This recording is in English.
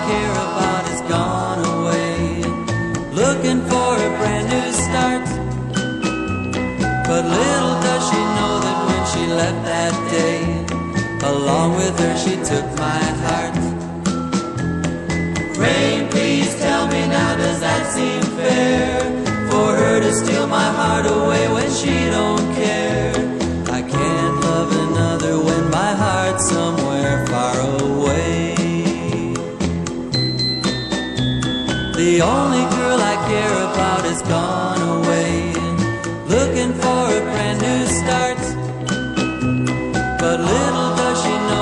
care about is gone away, looking for a brand new start. But little does she know that when she left that day, along with her she took my heart. Rain, please tell me now, does that seem fair? For her to steal my heart away when she don't care. I can't love another when my heart's somewhere far away. The only girl I care about is gone